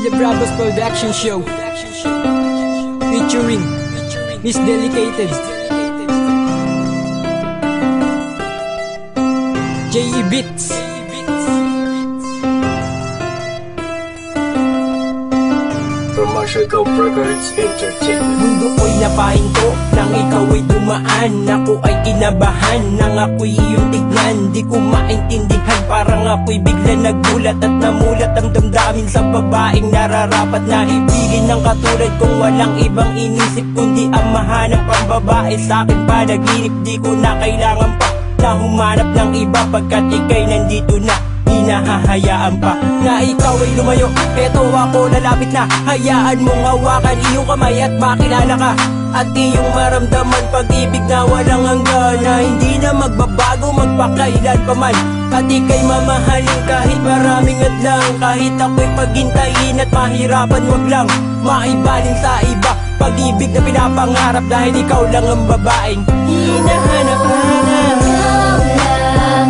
The Bravos Production Show featuring Miss Delicated, J.E. Beats, Commercial Co Records Entertainment. Mundo ko'y napahinto nang ikaw ay dumaan. Ako ay kinabahan nang ako'y iyong tignan. Di ko maintindihan, parang ako'y bigla nagulat at namulat ang damdamin sa babaeng nararapat na ibigin ng katulad kong walang ibang inisip kundi ang mahanap ang babae sa akin panaginip. Di ko na kailangan pa na humanap ng iba pagkat ika'y nandito na. Di nahahayaan pa na ikaw ay lumayo. Eto ako lalapit na. Hayaan mong hawakan iyong kamay at makilala ka. At iyong maramdaman pag-ibig na walang hanggan, na hindi na magbabago magpakailan pa man. At ika'y mamahalin kahit maraming adlang. Kahit ako'y paghintayin at mahirapan, wag lang maibalin sa iba. Pag-ibig na pinapangarap dahil ikaw lang ang babaeng hinahanap na.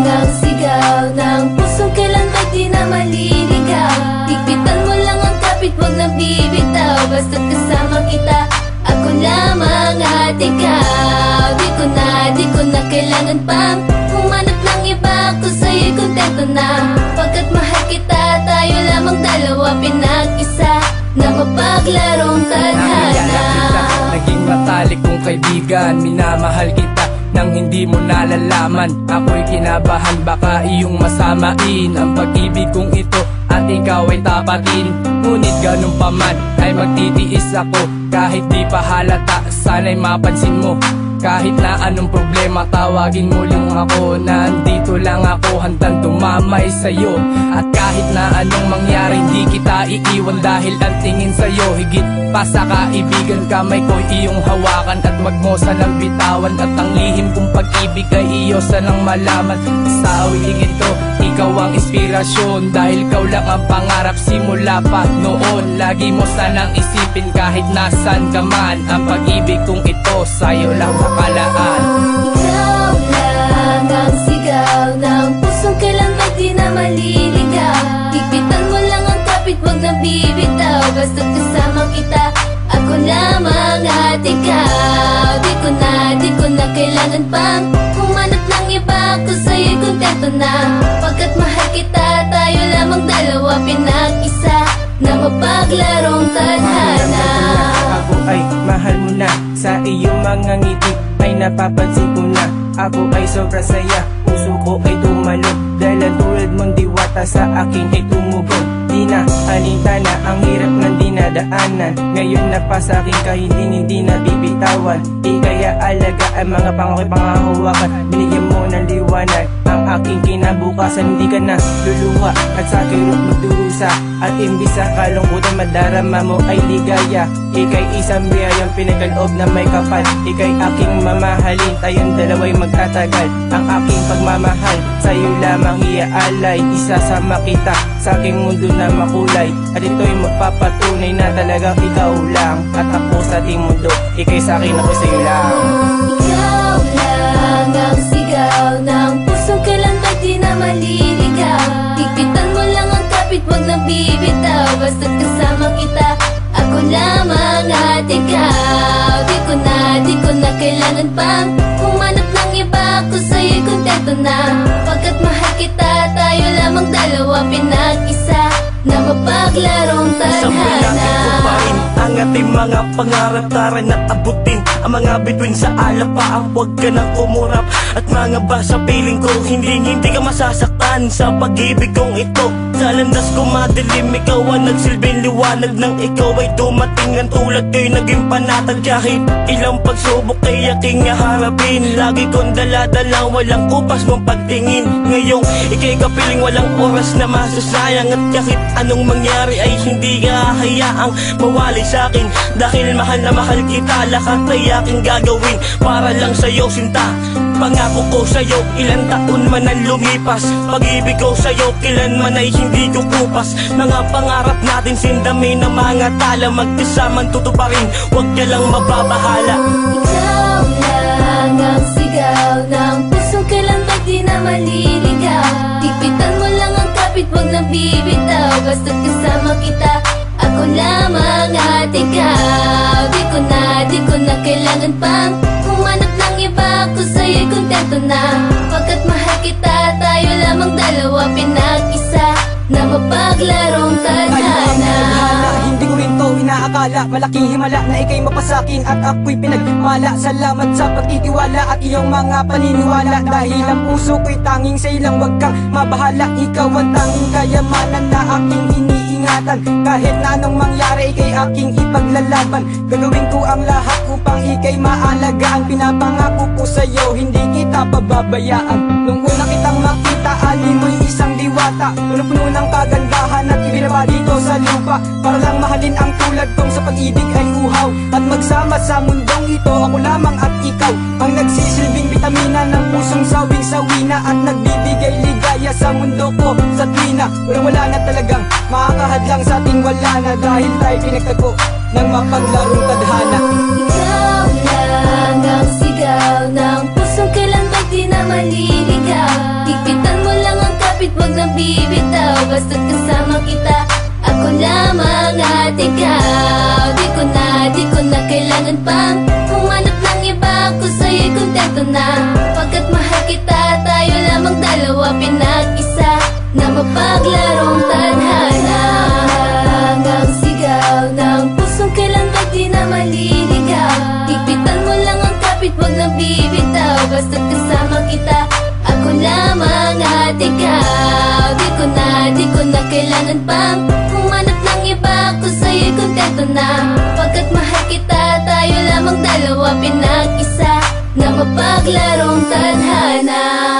Ang sigaw ng pusong kailan ba't di na maliligaw. Higpitan mo lang ang kapit, wag na bibitaw. Basta't kasama kita, ako lamang at ikaw. Di ko na kailangan pang humanap ng iba. Ako sa'yo'y kontento na, pagkat mahal kita. Tayo lamang dalawa, pinag-isa na mapaglarong tadhana. Naging matalik kong kaibigan, minamahal kita nang hindi mo nalalaman. Ako'y kinabahan, baka iyong masamain ang pag-ibig kong ito at ikaw ay tapatin. Ngunit ganun pa man ay magtitiis ako kahit di pa halata. Sana'y mapansin mo, kahit na anong problema tawagin mo lang ako. Nandito lang ako, handang tumamay sa'yo. At kahit na anong mangyari hindi kita iiwan, dahil ang tingin sa'yo higit pa sa kaibigan. Kamay ko iyong hawakan at wag mo sanang bitawan. At ang lihim kong pag-ibig ay iyo sanang malaman. Sa awiting ito, ikaw ang inspirasyon, dahil ikaw lang ang pangarap simula pa noon. Lagi mo sanang isipin kahit nasan ka man, ang pag-ibig kong ito sa'yo lang makalaan. Ikaw lang ang sigaw ng pusong kailan ba't di na maliligaw. Higpitan mo lang ang kapit, wag na bibitaw. Basta't kasama kita, ako lamang at ikaw. Di ko na kailangan pang humanap ng iba. Ako sa'yo'y kontento na, pagkat mahal kita. Tayo lamang dalawa, pinag-isa na mapaglarong tadhana. Ako ay mahal mo na, sa iyong mga ngiti ay napapansin ko na. Ako ay sobra saya, puso ko ay tumalog, dahil ang tulad mong diwata sa akin ay tumugod. Di na alintana ang hirap ng dinadaanan, ngayon na pa sa akin kahit hindi na bibitawan. Di kaya alaga ang mga pangako'y pangahawakan, binigyan mo ng liwanag ang aking kinabukasan. Hindi ka na luluha at sa akin magdurusa, at imbis sa kalungkutan madarama mo ay ligaya. Ika'y isang biyayang pinagkaloob na may kapal. Ika'y aking mamahalin, tayong dalawa'y magtatagal. Ang aking pagmamahal sa'yo lamang iaalay. Isasama kita sa aking mundo na makulay, at ito'y magpapatunay na talagang ikaw lang at ako sa ating mundo. Ika'y sa'kin, ako sa'yo lang. Ikaw lang ang sigaw ng pusong kailan ba't di na maliligaw. Higpitan mo lang ang kapit, wag na bibitaw. Basta't kasama kita, ako lamang at ikaw. Di ko na kailangan pang humanap ng iba. Ako sa'yo'y kontento na, pagkat mahal kita. Tayo lamang dalawa, pinag-isa na mapaglarong tadhana. Ang ating mga pangarap, tara na abutin ang mga bituin sa alapaang, huwag ka nang umurap. At mga basa piling ko, hindi ka masasaktan sa pag-ibig kong ito. Sa landas ko madilim, ikaw ang nagsilbing liwanag. Nang ikaw ay dumating, ang tulad ko'y naging panatag. Kahit ilang pagsubok ay aking harapin, lagi kong dala-dala, walang upas mong pagtingin. Ngayong ika'y kapiling, walang oras na masasayang. At kahit anong mangyari ay hindi ka hayaang mawali sa'kin, dahil mahal na mahal kita. Lahat ay aking gagawin para lang sa'yo, sinta. Pangako ko sa'yo, ilang taon man ang lumipas. Pag-ibig ko sa'yo, kailanman ay hindi kukupas. Mga pangarap natin, sindami ng mga tala. Magkasamang tutuparin, huwag ka lang mababahala. Ikaw lang ang sigaw ng pusong kailan ba't di na maliligaw. Higpitan mo lang ang kapit, wag na bibitaw. Basta't kasama kita, ako ako lamang at ikaw. Di ko na kailangan pang humanap ng iba. Ako sa'yo'y kontento na, pagkat mahal kita. Tayo lamang dalawa, pinag-isa na mapaglarong tadhana. Hindi ko rin to inaakala, malaking himala na ikay mapasakin at ako'y pinagmala. Salamat sa pagtitiwala at iyong mga paniniwala. Dahil ang puso ko'y tanging sa'yo lang, wag kang mabahala. Ikaw ang tanging kayamanan na aking iniingatan. Kahit na anong mangyari, ikay aking ipaglalaban. Gagawin ko ang lahat upang ikay maalagaan. Pinapangako ko sa'yo, hindi kita pababayaan. Nung una kitang makita, alin mo'y isang diwata, puno-puno ng kagandahan at ibinaba dito sa lupa. Para lang mahalin ang tulad kong sa pag-ibig ay uhaw. At magsama sa mundong ito, ako lamang at ikaw ang nagsisilbing bitamina ng pusong sawing-sawi na, at nagbibigay ligaya sa mundo ko sa tuwina. Wala na talagang makakahadlang sa ating wala na, dahil tayo pinagtagpo ng mapaglarong tadhana. Ikaw lang ang sigaw ng pusong kailan ba'y di na maliligaw. Higpitan mo lang ang kapit, wag nang bibitaw. Basta't kasama kita, ako lamang at ikaw. Di ko na kailangan pang humanap ng iba. Ako sa'yo'y kontento na, pagkat mahal kita. Tayo lamang dalawa, pinag-isa na mapaglarong tadhana. Ang sigaw ng pusong kailan ba'y di na maliligaw. Higpitan mo lang ang kapit, wag nang bibitaw. Basta't kasama kita, ako lamang at ikaw. Di ko na kailangan pang humanap ng iba. Ako sa'yo'y kontento na, pagkat mahal kita. Tayo lamang dalawa, pinag-isa na mapaglarong tadhana.